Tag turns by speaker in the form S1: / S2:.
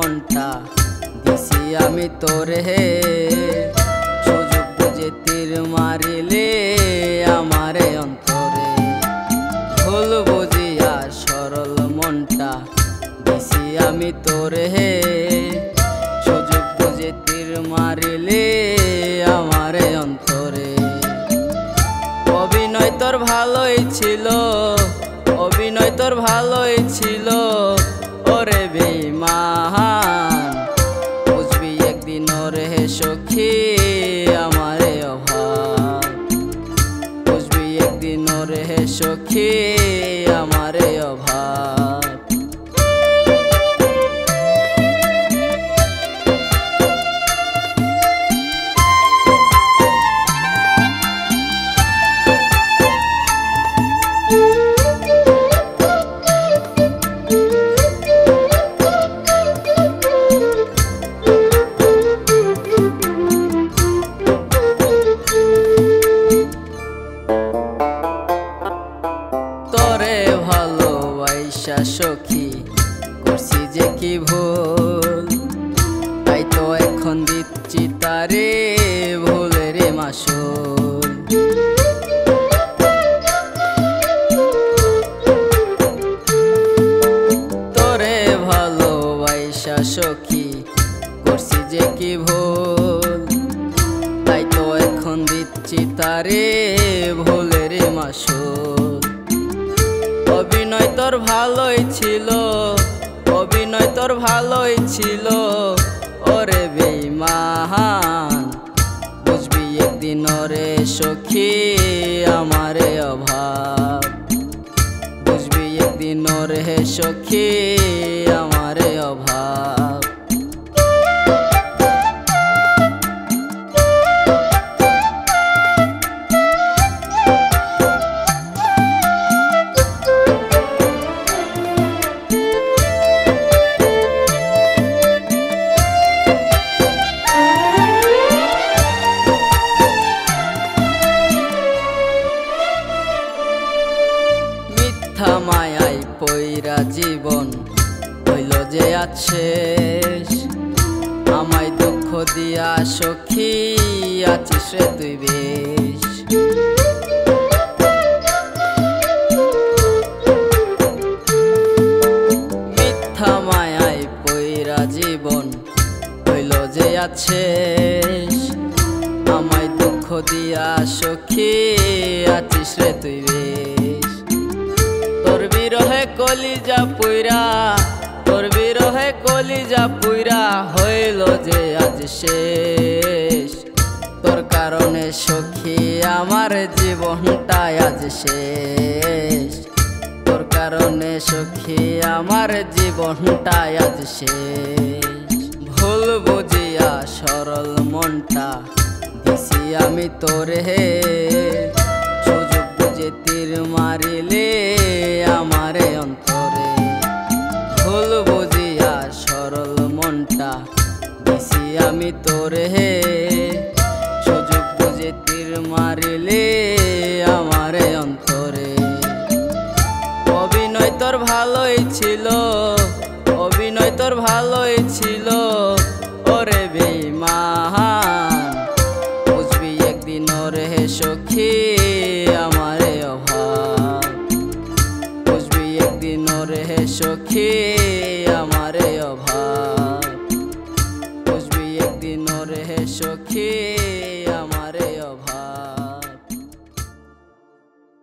S1: মনটা দিছি আমি তোরে হে সুযোগ বুঝে তীর মারিলে আমারে অন্তরে ভুল বুঝিয়া সরল মনটা দিছি আমি তোরে হে সুযোগ বুঝে তীর মারিলে আমারে অন্তরে অভিনয় তোর ভালোই ছিল অভিনয় তোর ভালোই ছিল ওরে বেঈমান বুঝবি একদিন ওরে হে সখী আমারে অভাব বুঝবি একদিন ওরে হে সখী আমারে অভাব সখী করছি যে কি ভুল তাই তো এখন দিচ্ছি তারে ভুলের মাসুল তোরে ভালোবাসা সখী করছি যে কি ভুল তাই তো এখন দিচ্ছি তারে ভুলের মাসুল অভিনয় তোর ভালোই ছিল অভিনয় তোর ভালোই ছিল ওরে বেঈমান বুঝবি একদিন ওরে সখী আমারে অভাব বুঝবি একদিন ওরে সখী আমারে অভাব মায়াই পইরা জীবন হইল যে আছে আমায় দুঃখ দিয়া সখী আছিস রে তুই বেশ মিথ্যা মায়াই পইরা জীবন হইল যে আছে আমায় দুঃখ দিয়া সখী আছিস রে তুই বেশ তোর বিরহে কলিজা পুইরা তোর বিরহে কলিজা পুইরা হইল যে আজ শেষ তোর কারণে সখী আমার জীবনটা আজ শেষ তোর কারণে সখী আমার জীবনটা আজ শেষ ভুল বুঝিয়া সরল মনটা দিছি আমি তোরে হে সুযোগ বুঝে তীর মারিলে আমারে অন্তরে ভুল বুঝিয়া সরল মনটা দিছি আমি তোরে হে সুযোগ বুঝে তীর মারিলে আমারে অন্তরে